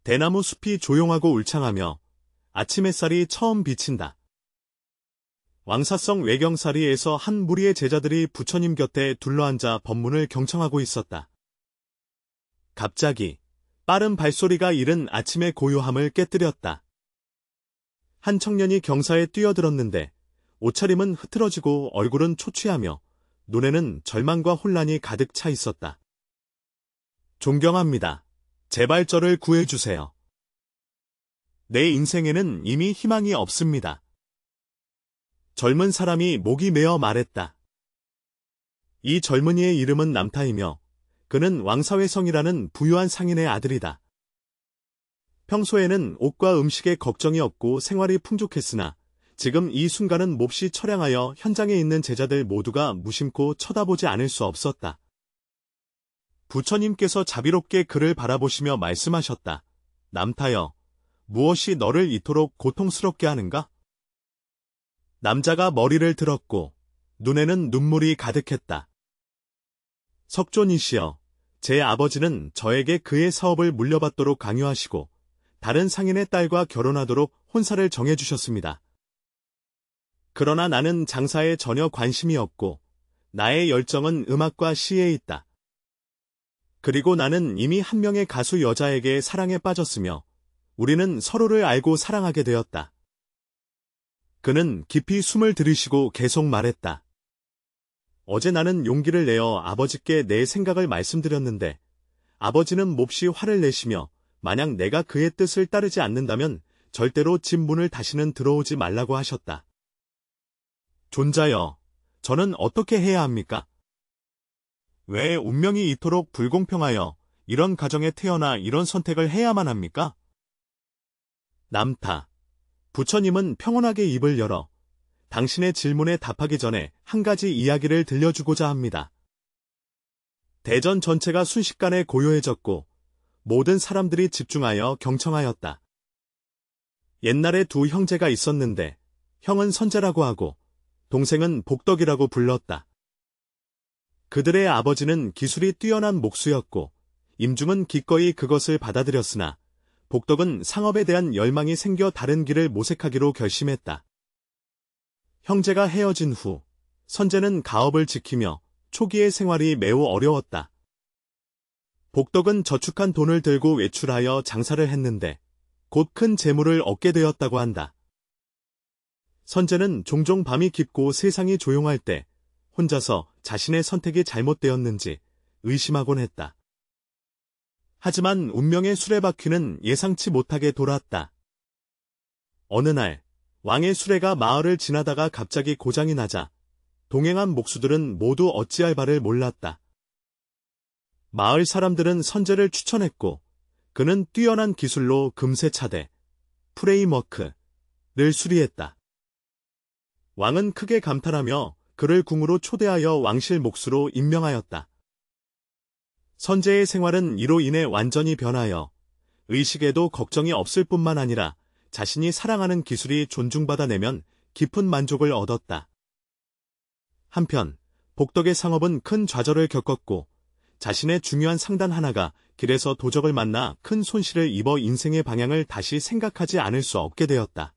대나무 숲이 조용하고 울창하며 아침 햇살이 처음 비친다. 왕사성 외경사리에서 한 무리의 제자들이 부처님 곁에 둘러앉아 법문을 경청하고 있었다. 갑자기 빠른 발소리가 이른 아침의 고요함을 깨뜨렸다. 한 청년이 경사에 뛰어들었는데 옷차림은 흐트러지고 얼굴은 초췌하며 눈에는 절망과 혼란이 가득 차 있었다. 존경합니다. 제발 저를 구해주세요. 내 인생에는 이미 희망이 없습니다. 젊은 사람이 목이 메어 말했다. 이 젊은이의 이름은 남타이며 그는 왕사회성이라는 부유한 상인의 아들이다. 평소에는 옷과 음식에 걱정이 없고 생활이 풍족했으나 지금 이 순간은 몹시 처량하여 현장에 있는 제자들 모두가 무심코 쳐다보지 않을 수 없었다. 부처님께서 자비롭게 그를 바라보시며 말씀하셨다. 남타여, 무엇이 너를 이토록 고통스럽게 하는가? 남자가 머리를 들었고 눈에는 눈물이 가득했다. 석존이시여, 제 아버지는 저에게 그의 사업을 물려받도록 강요하시고 다른 상인의 딸과 결혼하도록 혼사를 정해주셨습니다. 그러나 나는 장사에 전혀 관심이 없고 나의 열정은 음악과 시에 있다. 그리고 나는 이미 한 명의 가수 여자에게 사랑에 빠졌으며 우리는 서로를 알고 사랑하게 되었다. 그는 깊이 숨을 들이쉬고 계속 말했다. 어제 나는 용기를 내어 아버지께 내 생각을 말씀드렸는데 아버지는 몹시 화를 내시며 만약 내가 그의 뜻을 따르지 않는다면 절대로 집 문을 다시는 들어오지 말라고 하셨다. 존자여, 저는 어떻게 해야 합니까? 왜 운명이 이토록 불공평하여 이런 가정에 태어나 이런 선택을 해야만 합니까? 남타, 부처님은 평온하게 입을 열어 당신의 질문에 답하기 전에 한 가지 이야기를 들려주고자 합니다. 대전 전체가 순식간에 고요해졌고 모든 사람들이 집중하여 경청하였다. 옛날에 두 형제가 있었는데 형은 선재라고 하고 동생은 복덕이라고 불렀다. 그들의 아버지는 기술이 뛰어난 목수였고 임중은 기꺼이 그것을 받아들였으나 복덕은 상업에 대한 열망이 생겨 다른 길을 모색하기로 결심했다. 형제가 헤어진 후 선재는 가업을 지키며 초기의 생활이 매우 어려웠다. 복덕은 저축한 돈을 들고 외출하여 장사를 했는데 곧 큰 재물을 얻게 되었다고 한다. 선재는 종종 밤이 깊고 세상이 조용할 때 혼자서 자신의 선택이 잘못되었는지 의심하곤 했다. 하지만 운명의 수레바퀴는 예상치 못하게 돌았다. 어느 날 왕의 수레가 마을을 지나다가 갑자기 고장이 나자 동행한 목수들은 모두 어찌할 바를 몰랐다. 마을 사람들은 선재를 추천했고 그는 뛰어난 기술로 금세 차대, 프레임워크를 수리했다. 왕은 크게 감탄하며 그를 궁으로 초대하여 왕실 목수로 임명하였다. 선재의 생활은 이로 인해 완전히 변하여 의식에도 걱정이 없을 뿐만 아니라 자신이 사랑하는 기술이 존중받아내면 깊은 만족을 얻었다. 한편 복덕의 상업은 큰 좌절을 겪었고 자신의 중요한 상단 하나가 길에서 도적을 만나 큰 손실을 입어 인생의 방향을 다시 생각하지 않을 수 없게 되었다.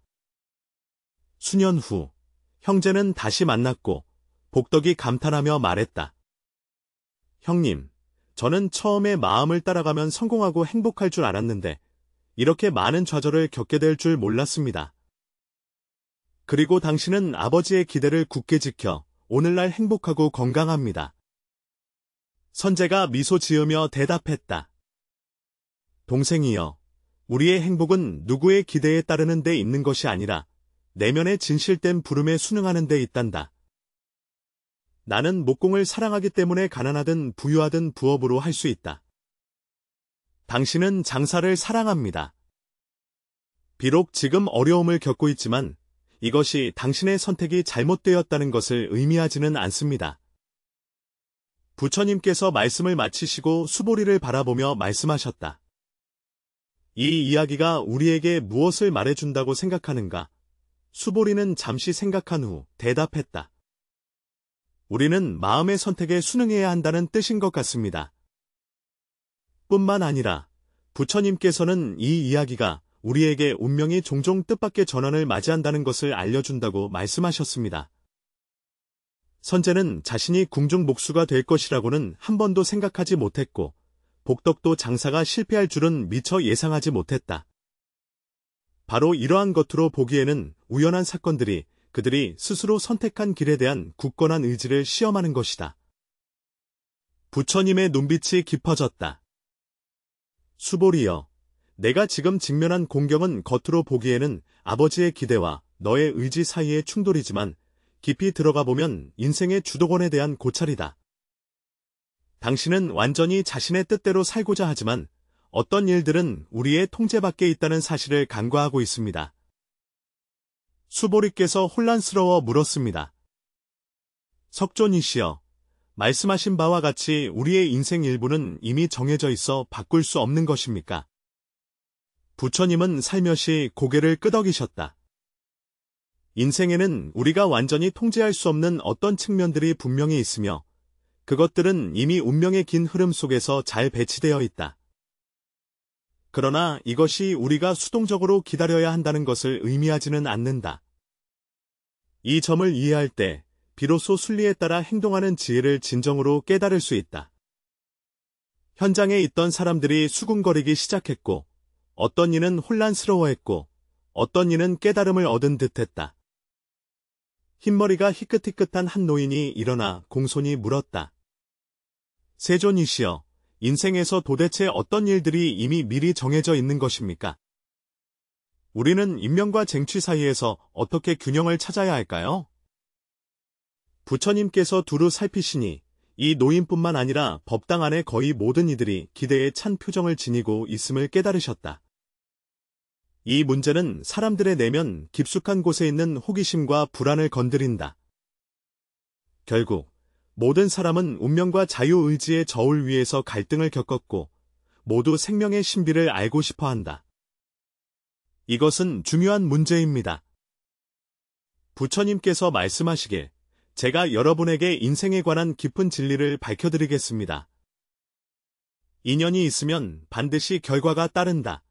수년 후 형제는 다시 만났고 복덕이 감탄하며 말했다. 형님, 저는 처음에 마음을 따라가면 성공하고 행복할 줄 알았는데 이렇게 많은 좌절을 겪게 될 줄 몰랐습니다. 그리고 당신은 아버지의 기대를 굳게 지켜 오늘날 행복하고 건강합니다. 선재가 미소 지으며 대답했다. 동생이여, 우리의 행복은 누구의 기대에 따르는 데 있는 것이 아니라 내면의 진실된 부름에 순응하는 데 있단다. 나는 목공을 사랑하기 때문에 가난하든 부유하든 부업으로 할 수 있다. 당신은 장사를 사랑합니다. 비록 지금 어려움을 겪고 있지만 이것이 당신의 선택이 잘못되었다는 것을 의미하지는 않습니다. 부처님께서 말씀을 마치시고 수보리를 바라보며 말씀하셨다. 이 이야기가 우리에게 무엇을 말해준다고 생각하는가? 수보리는 잠시 생각한 후 대답했다. 우리는 마음의 선택에 순응해야 한다는 뜻인 것 같습니다. 뿐만 아니라 부처님께서는 이 이야기가 우리에게 운명이 종종 뜻밖의 전환을 맞이한다는 것을 알려준다고 말씀하셨습니다. 선제는 자신이 궁중 목수가 될 것이라고는 한 번도 생각하지 못했고, 복덕도 장사가 실패할 줄은 미처 예상하지 못했다. 바로 이러한 것으로 보기에는 우연한 사건들이 그들이 스스로 선택한 길에 대한 굳건한 의지를 시험하는 것이다. 부처님의 눈빛이 깊어졌다. 수보리여, 내가 지금 직면한 공경은 겉으로 보기에는 아버지의 기대와 너의 의지 사이의 충돌이지만 깊이 들어가 보면 인생의 주도권에 대한 고찰이다. 당신은 완전히 자신의 뜻대로 살고자 하지만 어떤 일들은 우리의 통제 밖에 있다는 사실을 간과하고 있습니다. 수보리께서 혼란스러워 물었습니다. 석존이시여, 말씀하신 바와 같이 우리의 인생 일부는 이미 정해져 있어 바꿀 수 없는 것입니까? 부처님은 살며시 고개를 끄덕이셨다. 인생에는 우리가 완전히 통제할 수 없는 어떤 측면들이 분명히 있으며 그것들은 이미 운명의 긴 흐름 속에서 잘 배치되어 있다. 그러나 이것이 우리가 수동적으로 기다려야 한다는 것을 의미하지는 않는다. 이 점을 이해할 때 비로소 순리에 따라 행동하는 지혜를 진정으로 깨달을 수 있다. 현장에 있던 사람들이 수군거리기 시작했고 어떤 이는 혼란스러워했고 어떤 이는 깨달음을 얻은 듯했다. 흰머리가 희끗희끗한 한 노인이 일어나 공손히 물었다. 세존이시여, 인생에서 도대체 어떤 일들이 이미 미리 정해져 있는 것입니까? 우리는 인명과 쟁취 사이에서 어떻게 균형을 찾아야 할까요? 부처님께서 두루 살피시니 이 노인뿐만 아니라 법당 안의 거의 모든 이들이 기대에 찬 표정을 지니고 있음을 깨달으셨다. 이 문제는 사람들의 내면 깊숙한 곳에 있는 호기심과 불안을 건드린다. 결국 모든 사람은 운명과 자유의지의 저울 위에서 갈등을 겪었고 모두 생명의 신비를 알고 싶어한다. 이것은 중요한 문제입니다. 부처님께서 말씀하시길 제가 여러분에게 인생에 관한 깊은 진리를 밝혀드리겠습니다. 인연이 있으면 반드시 결과가 따른다.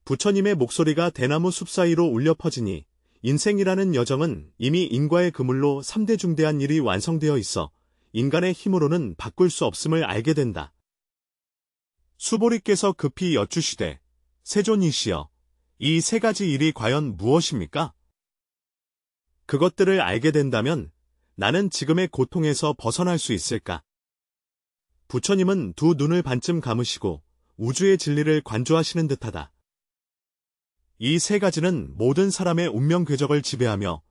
부처님의 목소리가 대나무 숲 사이로 울려 퍼지니 인생이라는 여정은 이미 인과의 그물로 3대 중대한 일이 완성되어 있어 인간의 힘으로는 바꿀 수 없음을 알게 된다. 수보리께서 급히 여쭈시되 세존이시여, 이 세 가지 일이 과연 무엇입니까? 그것들을 알게 된다면 나는 지금의 고통에서 벗어날 수 있을까? 부처님은 두 눈을 반쯤 감으시고 우주의 진리를 관조하시는 듯하다. 이 세 가지는 모든 사람의 운명 궤적을 지배하며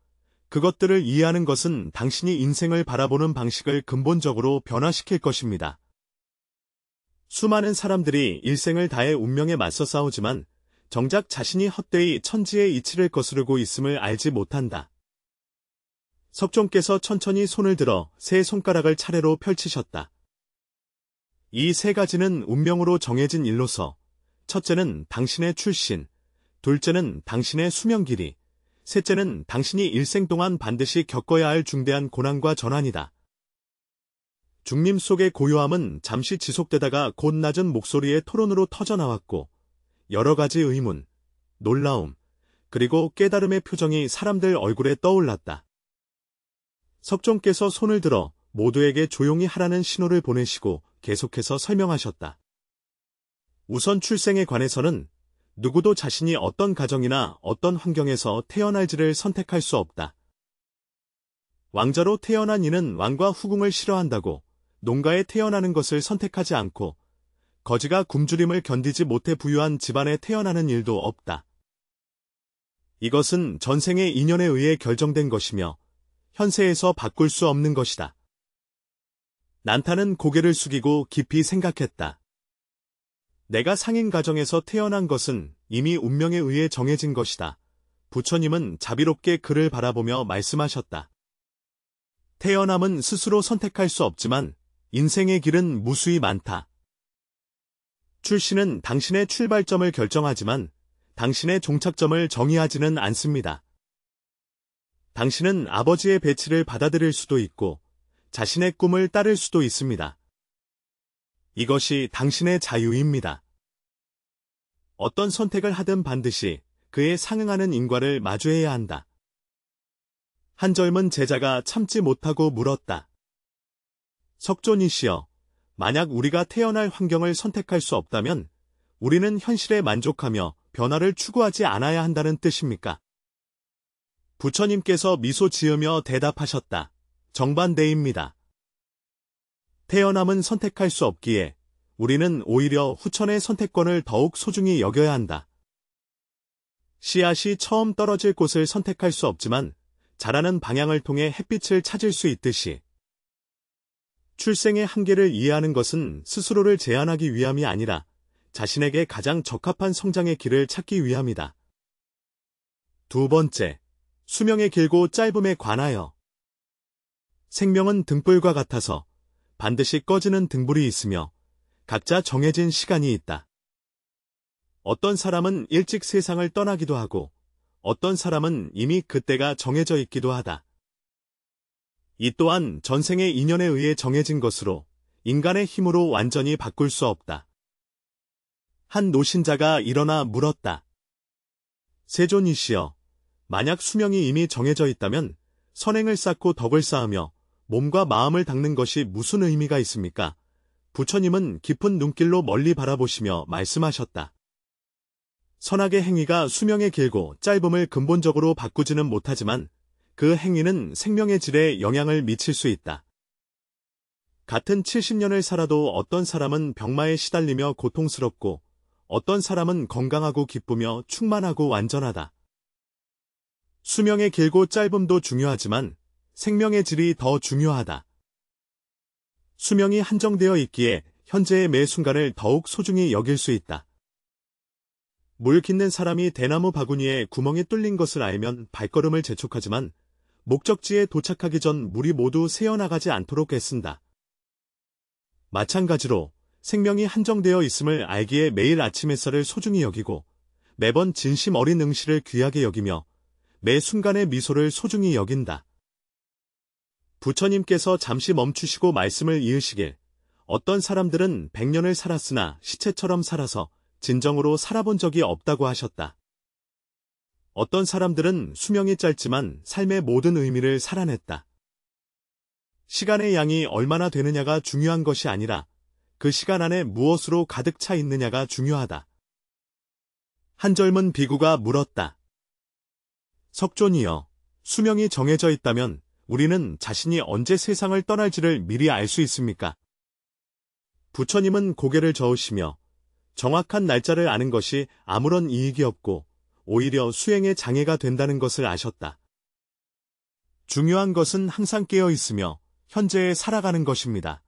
그것들을 이해하는 것은 당신이 인생을 바라보는 방식을 근본적으로 변화시킬 것입니다. 수많은 사람들이 일생을 다해 운명에 맞서 싸우지만 정작 자신이 헛되이 천지의 이치를 거스르고 있음을 알지 못한다. 석종께서 천천히 손을 들어 세 손가락을 차례로 펼치셨다. 이 세 가지는 운명으로 정해진 일로서 첫째는 당신의 출신, 둘째는 당신의 수명 길이, 셋째는 당신이 일생 동안 반드시 겪어야 할 중대한 고난과 전환이다. 중림 속의 고요함은 잠시 지속되다가 곧 낮은 목소리의 토론으로 터져나왔고 여러 가지 의문, 놀라움, 그리고 깨달음의 표정이 사람들 얼굴에 떠올랐다. 석종께서 손을 들어 모두에게 조용히 하라는 신호를 보내시고 계속해서 설명하셨다. 우선 출생에 관해서는 누구도 자신이 어떤 가정이나 어떤 환경에서 태어날지를 선택할 수 없다. 왕자로 태어난 이는 왕과 후궁을 싫어한다고 농가에 태어나는 것을 선택하지 않고 거지가 굶주림을 견디지 못해 부유한 집안에 태어나는 일도 없다. 이것은 전생의 인연에 의해 결정된 것이며 현세에서 바꿀 수 없는 것이다. 난타는 고개를 숙이고 깊이 생각했다. 내가 상인 가정에서 태어난 것은 이미 운명에 의해 정해진 것이다. 부처님은 자비롭게 그를 바라보며 말씀하셨다. 태어남은 스스로 선택할 수 없지만 인생의 길은 무수히 많다. 출신은 당신의 출발점을 결정하지만 당신의 종착점을 정의하지는 않습니다. 당신은 아버지의 배치를 받아들일 수도 있고 자신의 꿈을 따를 수도 있습니다. 이것이 당신의 자유입니다. 어떤 선택을 하든 반드시 그에 상응하는 인과를 마주해야 한다. 한 젊은 제자가 참지 못하고 물었다. 석존이시여, 만약 우리가 태어날 환경을 선택할 수 없다면 우리는 현실에 만족하며 변화를 추구하지 않아야 한다는 뜻입니까? 부처님께서 미소 지으며 대답하셨다. 정반대입니다. 태어남은 선택할 수 없기에 우리는 오히려 후천의 선택권을 더욱 소중히 여겨야 한다. 씨앗이 처음 떨어질 곳을 선택할 수 없지만 자라는 방향을 통해 햇빛을 찾을 수 있듯이 출생의 한계를 이해하는 것은 스스로를 제한하기 위함이 아니라 자신에게 가장 적합한 성장의 길을 찾기 위함이다. 두 번째, 수명의 길고 짧음에 관하여. 생명은 등불과 같아서 반드시 꺼지는 등불이 있으며 각자 정해진 시간이 있다. 어떤 사람은 일찍 세상을 떠나기도 하고 어떤 사람은 이미 그때가 정해져 있기도 하다. 이 또한 전생의 인연에 의해 정해진 것으로 인간의 힘으로 완전히 바꿀 수 없다. 한 노신자가 일어나 물었다. 세존이시여, 만약 수명이 이미 정해져 있다면 선행을 쌓고 덕을 쌓으며 몸과 마음을 닦는 것이 무슨 의미가 있습니까? 부처님은 깊은 눈길로 멀리 바라보시며 말씀하셨다. 선악의 행위가 수명의 길고 짧음을 근본적으로 바꾸지는 못하지만 그 행위는 생명의 질에 영향을 미칠 수 있다. 같은 70년을 살아도 어떤 사람은 병마에 시달리며 고통스럽고 어떤 사람은 건강하고 기쁘며 충만하고 완전하다. 수명의 길고 짧음도 중요하지만 생명의 질이 더 중요하다. 수명이 한정되어 있기에 현재의 매 순간을 더욱 소중히 여길 수 있다. 물 깃는 사람이 대나무 바구니에 구멍이 뚫린 것을 알면 발걸음을 재촉하지만 목적지에 도착하기 전 물이 모두 새어나가지 않도록 애쓴다. 마찬가지로 생명이 한정되어 있음을 알기에 매일 아침 햇살을 소중히 여기고 매번 진심 어린 응시를 귀하게 여기며 매 순간의 미소를 소중히 여긴다. 부처님께서 잠시 멈추시고 말씀을 이으시길, 어떤 사람들은 100년을 살았으나 시체처럼 살아서 진정으로 살아본 적이 없다고 하셨다. 어떤 사람들은 수명이 짧지만 삶의 모든 의미를 살아냈다. 시간의 양이 얼마나 되느냐가 중요한 것이 아니라 그 시간 안에 무엇으로 가득 차 있느냐가 중요하다. 한 젊은 비구가 물었다. 석존이여, 수명이 정해져 있다면 우리는 자신이 언제 세상을 떠날지를 미리 알 수 있습니까? 부처님은 고개를 저으시며 정확한 날짜를 아는 것이 아무런 이익이 없고 오히려 수행에 장애가 된다는 것을 아셨다. 중요한 것은 항상 깨어 있으며 현재에 살아가는 것입니다.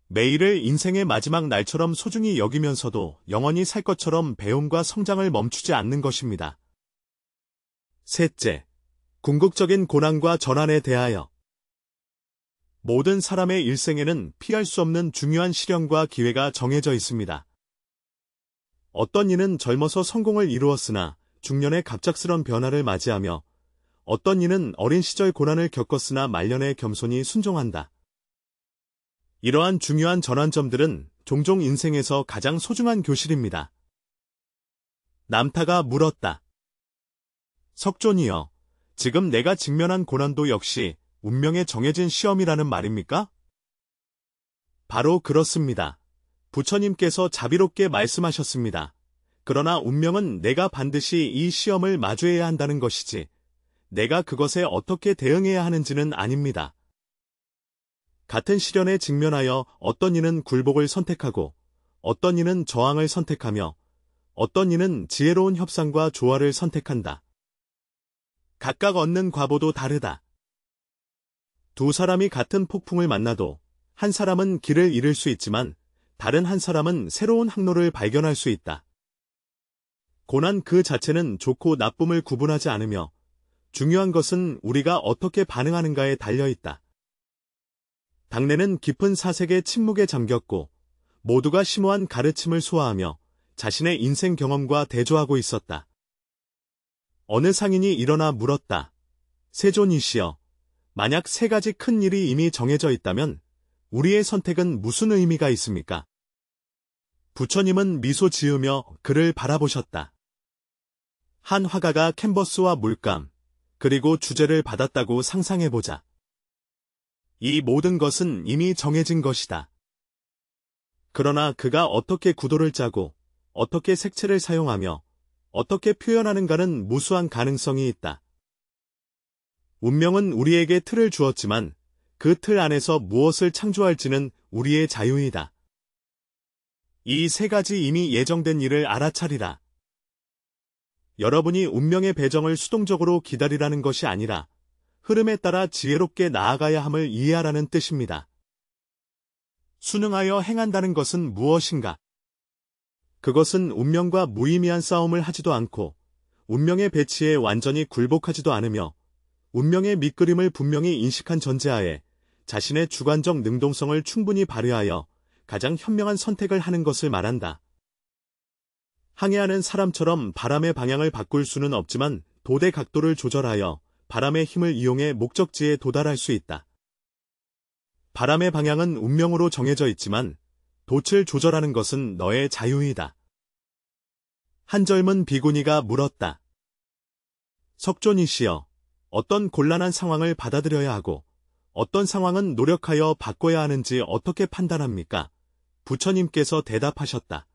매일을 인생의 마지막 날처럼 소중히 여기면서도 영원히 살 것처럼 배움과 성장을 멈추지 않는 것입니다. 셋째, 궁극적인 고난과 전환에 대하여. 모든 사람의 일생에는 피할 수 없는 중요한 시련과 기회가 정해져 있습니다. 어떤 이는 젊어서 성공을 이루었으나 중년에 갑작스런 변화를 맞이하며 어떤 이는 어린 시절 고난을 겪었으나 말년에 겸손히 순종한다. 이러한 중요한 전환점들은 종종 인생에서 가장 소중한 교실입니다. 남타가 물었다. 석존이여, 지금 내가 직면한 고난도 역시 운명에 정해진 시험이라는 말입니까? 바로 그렇습니다. 부처님께서 자비롭게 말씀하셨습니다. 그러나 운명은 내가 반드시 이 시험을 마주해야 한다는 것이지, 내가 그것에 어떻게 대응해야 하는지는 아닙니다. 같은 시련에 직면하여 어떤 이는 굴복을 선택하고, 어떤 이는 저항을 선택하며, 어떤 이는 지혜로운 협상과 조화를 선택한다. 각각 얻는 과보도 다르다. 두 사람이 같은 폭풍을 만나도 한 사람은 길을 잃을 수 있지만 다른 한 사람은 새로운 항로를 발견할 수 있다. 고난 그 자체는 좋고 나쁨을 구분하지 않으며 중요한 것은 우리가 어떻게 반응하는가에 달려있다. 당내는 깊은 사색의 침묵에 잠겼고 모두가 심오한 가르침을 소화하며 자신의 인생 경험과 대조하고 있었다. 어느 상인이 일어나 물었다. 세존이시여, 만약 세 가지 큰 일이 이미 정해져 있다면 우리의 선택은 무슨 의미가 있습니까? 부처님은 미소 지으며 그를 바라보셨다. 한 화가가 캔버스와 물감, 그리고 주제를 받았다고 상상해보자. 이 모든 것은 이미 정해진 것이다. 그러나 그가 어떻게 구도를 짜고, 어떻게 색채를 사용하며, 어떻게 표현하는가는 무수한 가능성이 있다. 운명은 우리에게 틀을 주었지만, 그 틀 안에서 무엇을 창조할지는 우리의 자유이다. 이 세 가지 이미 예정된 일을 알아차리라. 여러분이 운명의 배정을 수동적으로 기다리라는 것이 아니라 흐름에 따라 지혜롭게 나아가야 함을 이해하라는 뜻입니다. 순응하여 행한다는 것은 무엇인가? 그것은 운명과 무의미한 싸움을 하지도 않고 운명의 배치에 완전히 굴복하지도 않으며 운명의 밑그림을 분명히 인식한 전제하에 자신의 주관적 능동성을 충분히 발휘하여 가장 현명한 선택을 하는 것을 말한다. 항해하는 사람처럼 바람의 방향을 바꿀 수는 없지만 돛의 각도를 조절하여 바람의 힘을 이용해 목적지에 도달할 수 있다. 바람의 방향은 운명으로 정해져 있지만 돛을 조절하는 것은 너의 자유이다. 한 젊은 비구니가 물었다. 석존이시여, 어떤 곤란한 상황을 받아들여야 하고 어떤 상황은 노력하여 바꿔야 하는지 어떻게 판단합니까? 부처님께서 대답하셨다.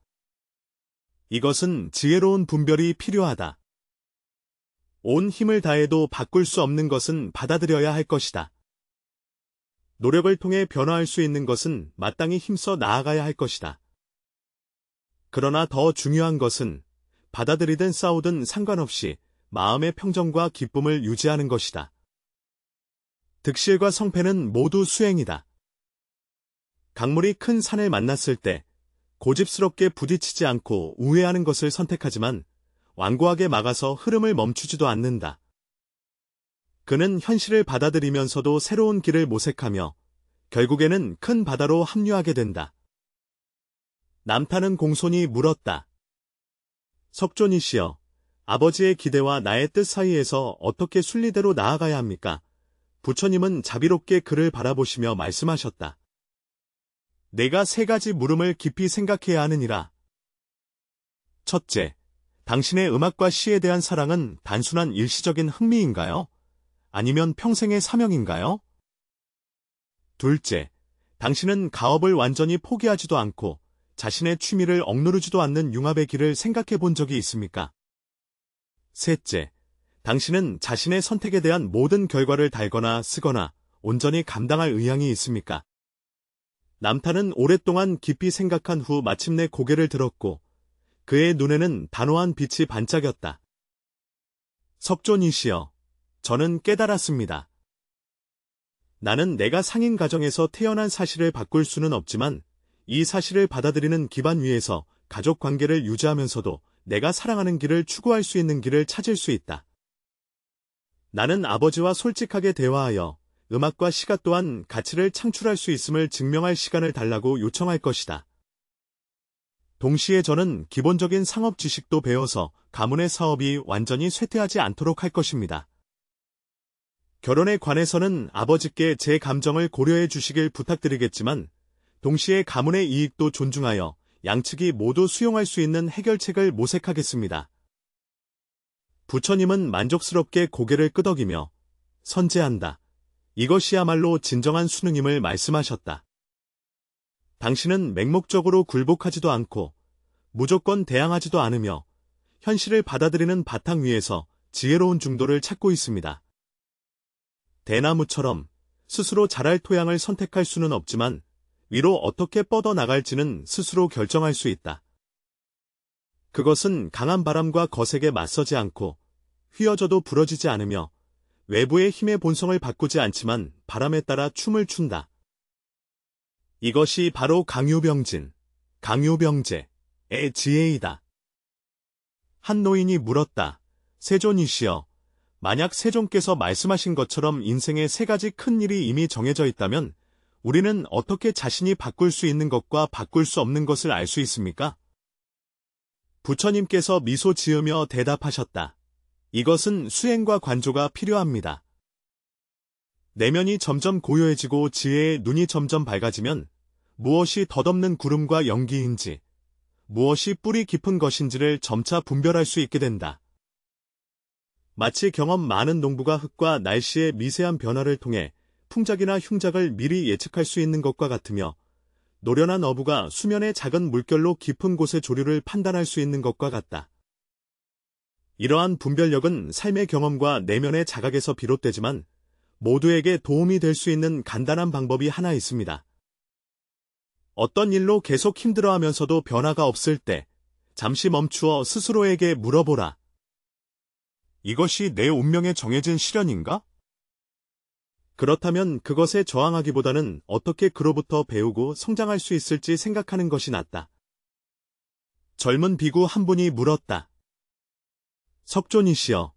이것은 지혜로운 분별이 필요하다. 온 힘을 다해도 바꿀 수 없는 것은 받아들여야 할 것이다. 노력을 통해 변화할 수 있는 것은 마땅히 힘써 나아가야 할 것이다. 그러나 더 중요한 것은 받아들이든 싸우든 상관없이 마음의 평정과 기쁨을 유지하는 것이다. 득실과 성패는 모두 수행이다. 강물이 큰 산을 만났을 때 고집스럽게 부딪히지 않고 우회하는 것을 선택하지만 완고하게 막아서 흐름을 멈추지도 않는다. 그는 현실을 받아들이면서도 새로운 길을 모색하며 결국에는 큰 바다로 합류하게 된다. 남타는 공손히 물었다. 석존이시여, 아버지의 기대와 나의 뜻 사이에서 어떻게 순리대로 나아가야 합니까? 부처님은 자비롭게 그를 바라보시며 말씀하셨다. 내가 세 가지 물음을 깊이 생각해야 하느니라. 첫째, 당신의 음악과 시에 대한 사랑은 단순한 일시적인 흥미인가요? 아니면 평생의 사명인가요? 둘째, 당신은 가업을 완전히 포기하지도 않고 자신의 취미를 억누르지도 않는 융합의 길을 생각해 본 적이 있습니까? 셋째, 당신은 자신의 선택에 대한 모든 결과를 달거나 쓰거나 온전히 감당할 의향이 있습니까? 남타는 오랫동안 깊이 생각한 후 마침내 고개를 들었고 그의 눈에는 단호한 빛이 반짝였다. 석존이시여, 저는 깨달았습니다. 나는 내가 상인 가정에서 태어난 사실을 바꿀 수는 없지만 이 사실을 받아들이는 기반 위에서 가족 관계를 유지하면서도 내가 사랑하는 길을 추구할 수 있는 길을 찾을 수 있다. 나는 아버지와 솔직하게 대화하여 음악과 시가 또한 가치를 창출할 수 있음을 증명할 시간을 달라고 요청할 것이다. 동시에 저는 기본적인 상업 지식도 배워서 가문의 사업이 완전히 쇠퇴하지 않도록 할 것입니다. 결혼에 관해서는 아버지께 제 감정을 고려해 주시길 부탁드리겠지만 동시에 가문의 이익도 존중하여 양측이 모두 수용할 수 있는 해결책을 모색하겠습니다. 부처님은 만족스럽게 고개를 끄덕이며 선제한다. 이것이야말로 진정한 수능임을 말씀하셨다. 당신은 맹목적으로 굴복하지도 않고 무조건 대항하지도 않으며 현실을 받아들이는 바탕 위에서 지혜로운 중도를 찾고 있습니다. 대나무처럼 스스로 자랄 토양을 선택할 수는 없지만 위로 어떻게 뻗어나갈지는 스스로 결정할 수 있다. 그것은 강한 바람과 거세게 맞서지 않고 휘어져도 부러지지 않으며 외부의 힘의 본성을 바꾸지 않지만 바람에 따라 춤을 춘다. 이것이 바로 강요병진, 강요병제의 지혜이다. 한 노인이 물었다. 세존이시여, 만약 세존께서 말씀하신 것처럼 인생의 세 가지 큰 일이 이미 정해져 있다면 우리는 어떻게 자신이 바꿀 수 있는 것과 바꿀 수 없는 것을 알 수 있습니까? 부처님께서 미소 지으며 대답하셨다. 이것은 수행과 관조가 필요합니다. 내면이 점점 고요해지고 지혜의 눈이 점점 밝아지면 무엇이 덧없는 구름과 연기인지, 무엇이 뿌리 깊은 것인지를 점차 분별할 수 있게 된다. 마치 경험 많은 농부가 흙과 날씨의 미세한 변화를 통해 풍작이나 흉작을 미리 예측할 수 있는 것과 같으며, 노련한 어부가 수면의 작은 물결로 깊은 곳의 조류를 판단할 수 있는 것과 같다. 이러한 분별력은 삶의 경험과 내면의 자각에서 비롯되지만 모두에게 도움이 될 수 있는 간단한 방법이 하나 있습니다. 어떤 일로 계속 힘들어하면서도 변화가 없을 때 잠시 멈추어 스스로에게 물어보라. 이것이 내 운명에 정해진 시련인가? 그렇다면 그것에 저항하기보다는 어떻게 그로부터 배우고 성장할 수 있을지 생각하는 것이 낫다. 젊은 비구 한 분이 물었다. 석존이시여,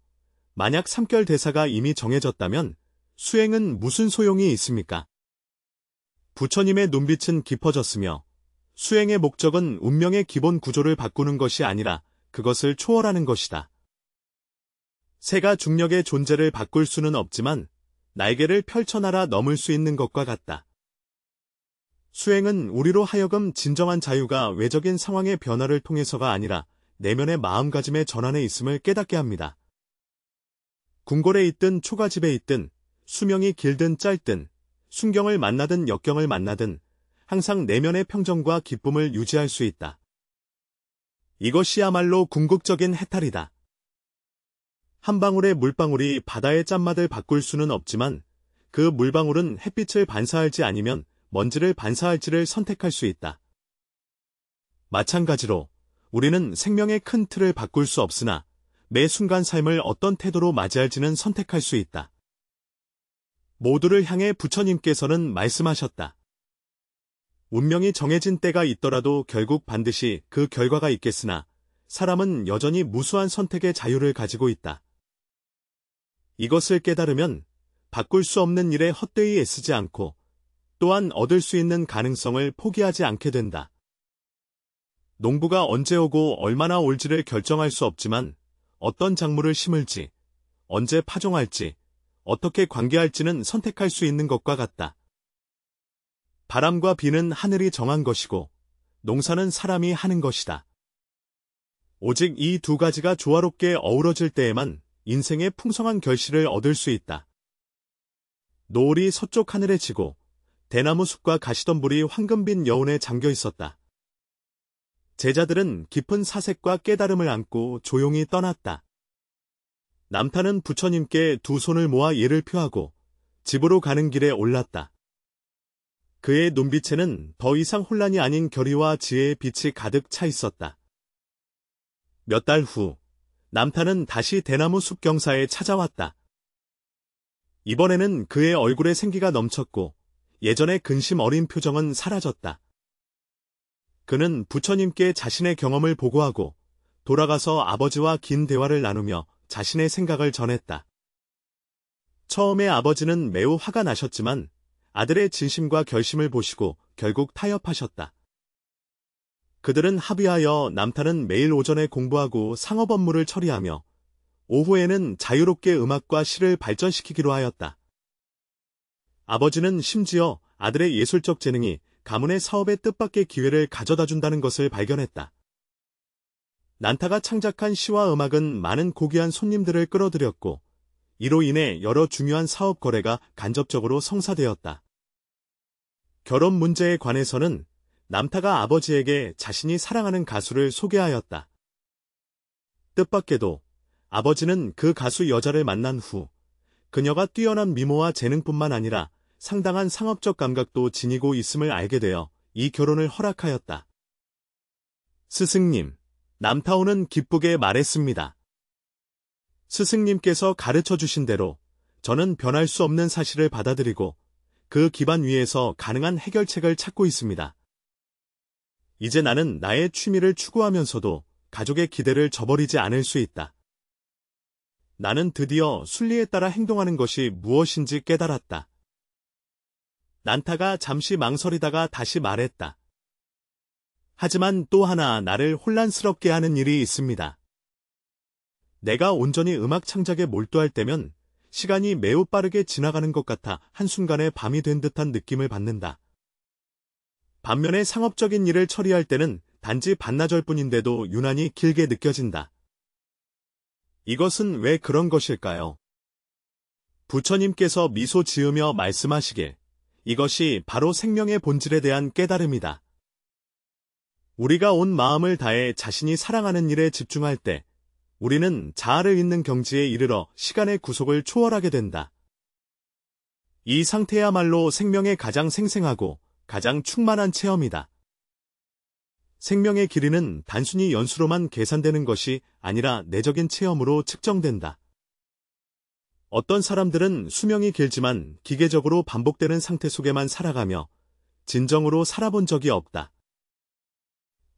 만약 삼결 대사가 이미 정해졌다면 수행은 무슨 소용이 있습니까? 부처님의 눈빛은 깊어졌으며, 수행의 목적은 운명의 기본 구조를 바꾸는 것이 아니라 그것을 초월하는 것이다. 새가 중력의 존재를 바꿀 수는 없지만 날개를 펼쳐날아 넘을 수 있는 것과 같다. 수행은 우리로 하여금 진정한 자유가 외적인 상황의 변화를 통해서가 아니라 내면의 마음가짐의 전환에 있음을 깨닫게 합니다. 궁궐에 있든 초가집에 있든, 수명이 길든 짧든, 순경을 만나든 역경을 만나든 항상 내면의 평정과 기쁨을 유지할 수 있다. 이것이야말로 궁극적인 해탈이다. 한 방울의 물방울이 바다의 짠맛을 바꿀 수는 없지만 그 물방울은 햇빛을 반사할지 아니면 먼지를 반사할지를 선택할 수 있다. 마찬가지로 우리는 생명의 큰 틀을 바꿀 수 없으나 매 순간 삶을 어떤 태도로 맞이할지는 선택할 수 있다. 모두를 향해 부처님께서는 말씀하셨다. 운명이 정해진 때가 있더라도 결국 반드시 그 결과가 있겠으나 사람은 여전히 무수한 선택의 자유를 가지고 있다. 이것을 깨달으면 바꿀 수 없는 일에 헛되이 애쓰지 않고 또한 얻을 수 있는 가능성을 포기하지 않게 된다. 농부가 언제 오고 얼마나 올지를 결정할 수 없지만 어떤 작물을 심을지, 언제 파종할지, 어떻게 관계할지는 선택할 수 있는 것과 같다. 바람과 비는 하늘이 정한 것이고 농사는 사람이 하는 것이다. 오직 이 두 가지가 조화롭게 어우러질 때에만 인생의 풍성한 결실을 얻을 수 있다. 노을이 서쪽 하늘에 지고 대나무 숲과 가시덤불이 황금빛 여운에 잠겨 있었다. 제자들은 깊은 사색과 깨달음을 안고 조용히 떠났다. 남타는 부처님께 두 손을 모아 예를 표하고 집으로 가는 길에 올랐다. 그의 눈빛에는 더 이상 혼란이 아닌 결의와 지혜의 빛이 가득 차 있었다. 몇 달 후, 남타는 다시 대나무 숲 경사에 찾아왔다. 이번에는 그의 얼굴에 생기가 넘쳤고 예전의 근심 어린 표정은 사라졌다. 그는 부처님께 자신의 경험을 보고하고 돌아가서 아버지와 긴 대화를 나누며 자신의 생각을 전했다. 처음에 아버지는 매우 화가 나셨지만 아들의 진심과 결심을 보시고 결국 타협하셨다. 그들은 합의하여 남타는 매일 오전에 공부하고 상업 업무를 처리하며 오후에는 자유롭게 음악과 시를 발전시키기로 하였다. 아버지는 심지어 아들의 예술적 재능이 가문의 사업의 뜻밖의 기회를 가져다준다는 것을 발견했다. 난타가 창작한 시와 음악은 많은 고귀한 손님들을 끌어들였고 이로 인해 여러 중요한 사업 거래가 간접적으로 성사되었다. 결혼 문제에 관해서는 남타가 아버지에게 자신이 사랑하는 가수를 소개하였다. 뜻밖에도 아버지는 그 가수 여자를 만난 후 그녀가 뛰어난 미모와 재능뿐만 아니라 상당한 상업적 감각도 지니고 있음을 알게 되어 이 결혼을 허락하였다. 스승님, 남타오는 기쁘게 말했습니다. 스승님께서 가르쳐 주신 대로 저는 변할 수 없는 사실을 받아들이고 그 기반 위에서 가능한 해결책을 찾고 있습니다. 이제 나는 나의 취미를 추구하면서도 가족의 기대를 저버리지 않을 수 있다. 나는 드디어 순리에 따라 행동하는 것이 무엇인지 깨달았다. 난타가 잠시 망설이다가 다시 말했다. 하지만 또 하나 나를 혼란스럽게 하는 일이 있습니다. 내가 온전히 음악 창작에 몰두할 때면 시간이 매우 빠르게 지나가는 것 같아 한순간에 밤이 된 듯한 느낌을 받는다. 반면에 상업적인 일을 처리할 때는 단지 반나절뿐인데도 유난히 길게 느껴진다. 이것은 왜 그런 것일까요? 부처님께서 미소 지으며 말씀하시길, 이것이 바로 생명의 본질에 대한 깨달음이다. 우리가 온 마음을 다해 자신이 사랑하는 일에 집중할 때 우리는 자아를 잇는 경지에 이르러 시간의 구속을 초월하게 된다. 이 상태야말로 생명의 가장 생생하고 가장 충만한 체험이다. 생명의 길이는 단순히 연수로만 계산되는 것이 아니라 내적인 체험으로 측정된다. 어떤 사람들은 수명이 길지만 기계적으로 반복되는 상태 속에만 살아가며 진정으로 살아본 적이 없다.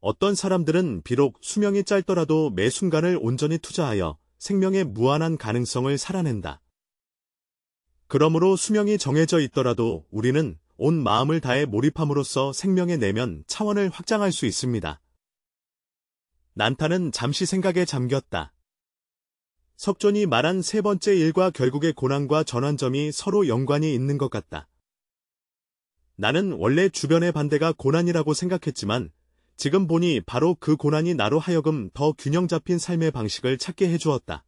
어떤 사람들은 비록 수명이 짧더라도 매 순간을 온전히 투자하여 생명의 무한한 가능성을 살아낸다. 그러므로 수명이 정해져 있더라도 우리는 온 마음을 다해 몰입함으로써 생명의 내면 차원을 확장할 수 있습니다. 난타는 잠시 생각에 잠겼다. 석존이 말한 세 번째 일과 결국의 고난과 전환점이 서로 연관이 있는 것 같다. 나는 원래 주변의 반대가 고난이라고 생각했지만 지금 보니 바로 그 고난이 나로 하여금 더 균형 잡힌 삶의 방식을 찾게 해주었다.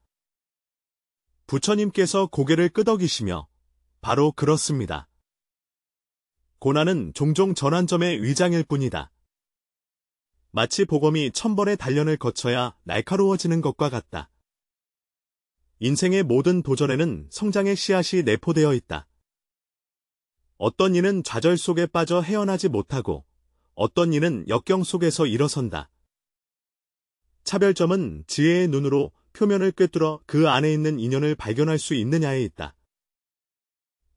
부처님께서 고개를 끄덕이시며 바로 그렇습니다. 고난은 종종 전환점의 위장일 뿐이다. 마치 복음이 1000번의 단련을 거쳐야 날카로워지는 것과 같다. 인생의 모든 도전에는 성장의 씨앗이 내포되어 있다. 어떤 이는 좌절 속에 빠져 헤어나지 못하고 어떤 이는 역경 속에서 일어선다. 차별점은 지혜의 눈으로 표면을 꿰뚫어 그 안에 있는 인연을 발견할 수 있느냐에 있다.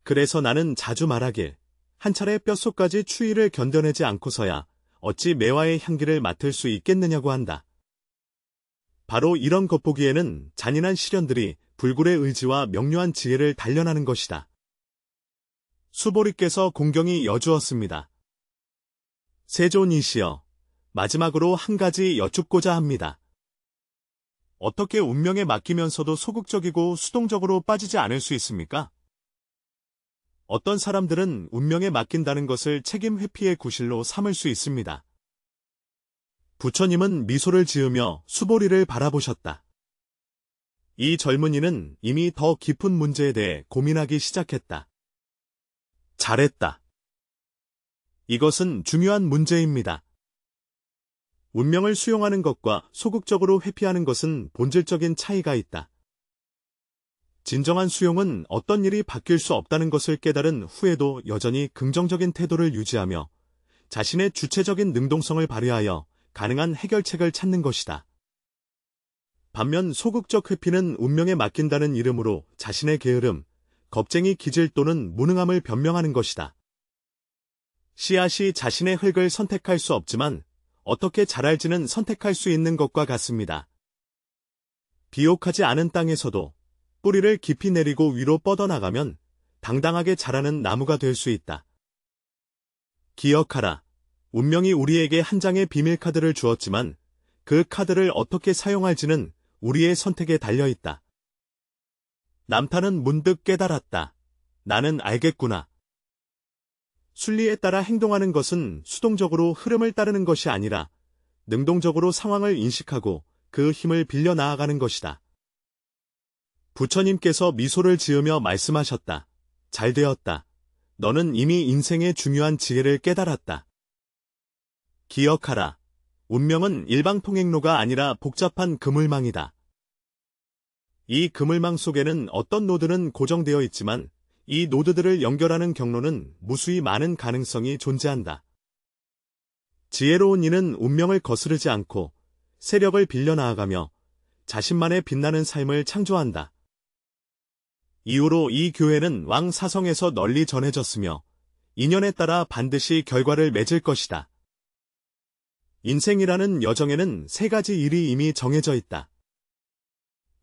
그래서 나는 자주 말하길, 한 차례 뼛속까지 추위를 견뎌내지 않고서야 어찌 매화의 향기를 맡을 수 있겠느냐고 한다. 바로 이런 겉보기에는 잔인한 시련들이 불굴의 의지와 명료한 지혜를 단련하는 것이다. 수보리께서 공경히 여주었습니다. 세존이시여, 마지막으로 한 가지 여쭙고자 합니다. 어떻게 운명에 맡기면서도 소극적이고 수동적으로 빠지지 않을 수 있습니까? 어떤 사람들은 운명에 맡긴다는 것을 책임 회피의 구실로 삼을 수 있습니다. 부처님은 미소를 지으며 수보리를 바라보셨다. 이 젊은이는 이미 더 깊은 문제에 대해 고민하기 시작했다. 잘했다. 이것은 중요한 문제입니다. 운명을 수용하는 것과 소극적으로 회피하는 것은 본질적인 차이가 있다. 진정한 수용은 어떤 일이 바뀔 수 없다는 것을 깨달은 후에도 여전히 긍정적인 태도를 유지하며 자신의 주체적인 능동성을 발휘하여 가능한 해결책을 찾는 것이다. 반면 소극적 회피는 운명에 맡긴다는 이름으로 자신의 게으름, 겁쟁이 기질 또는 무능함을 변명하는 것이다. 씨앗이 자신의 흙을 선택할 수 없지만 어떻게 자랄지는 선택할 수 있는 것과 같습니다. 비옥하지 않은 땅에서도 뿌리를 깊이 내리고 위로 뻗어나가면 당당하게 자라는 나무가 될 수 있다. 기억하라. 운명이 우리에게 한 장의 비밀카드를 주었지만 그 카드를 어떻게 사용할지는 우리의 선택에 달려있다. 남타는 문득 깨달았다. 나는 알겠구나. 순리에 따라 행동하는 것은 수동적으로 흐름을 따르는 것이 아니라 능동적으로 상황을 인식하고 그 힘을 빌려 나아가는 것이다. 부처님께서 미소를 지으며 말씀하셨다. 잘 되었다. 너는 이미 인생의 중요한 지혜를 깨달았다. 기억하라. 운명은 일방통행로가 아니라 복잡한 그물망이다. 이 그물망 속에는 어떤 노드는 고정되어 있지만 이 노드들을 연결하는 경로는 무수히 많은 가능성이 존재한다. 지혜로운 이는 운명을 거스르지 않고 세력을 빌려 나아가며 자신만의 빛나는 삶을 창조한다. 이후로 이 교회는 왕 사성에서 널리 전해졌으며 인연에 따라 반드시 결과를 맺을 것이다. 인생이라는 여정에는 세 가지 일이 이미 정해져 있다.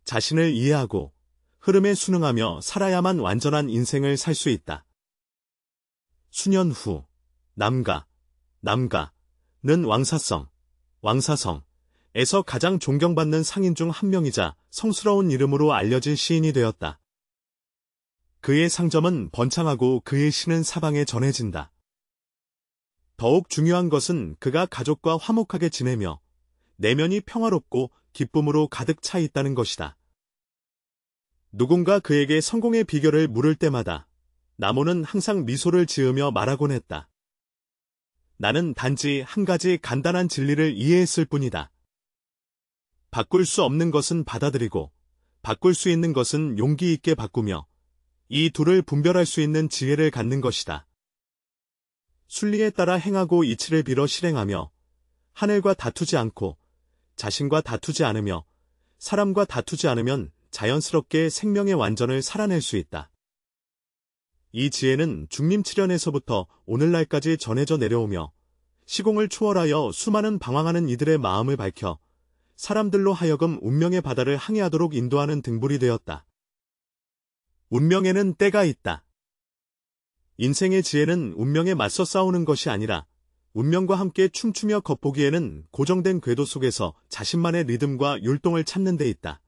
자신을 이해하고 흐름에 순응하며 살아야만 완전한 인생을 살 수 있다. 수년 후 남가는 왕사성에서 가장 존경받는 상인 중 한 명이자 성스러운 이름으로 알려진 시인이 되었다. 그의 상점은 번창하고 그의 시는 사방에 전해진다. 더욱 중요한 것은 그가 가족과 화목하게 지내며 내면이 평화롭고 기쁨으로 가득 차 있다는 것이다. 누군가 그에게 성공의 비결을 물을 때마다 나모는 항상 미소를 지으며 말하곤 했다. 나는 단지 한 가지 간단한 진리를 이해했을 뿐이다. 바꿀 수 없는 것은 받아들이고 바꿀 수 있는 것은 용기 있게 바꾸며 이 둘을 분별할 수 있는 지혜를 갖는 것이다. 순리에 따라 행하고 이치를 빌어 실행하며 하늘과 다투지 않고 자신과 다투지 않으며 사람과 다투지 않으면 자연스럽게 생명의 완전을 살아낼 수 있다. 이 지혜는 중림칠연에서부터 오늘날까지 전해져 내려오며 시공을 초월하여 수많은 방황하는 이들의 마음을 밝혀 사람들로 하여금 운명의 바다를 항해하도록 인도하는 등불이 되었다. 운명에는 때가 있다. 인생의 지혜는 운명에 맞서 싸우는 것이 아니라 운명과 함께 춤추며 겉보기에는 고정된 궤도 속에서 자신만의 리듬과 율동을 찾는 데 있다.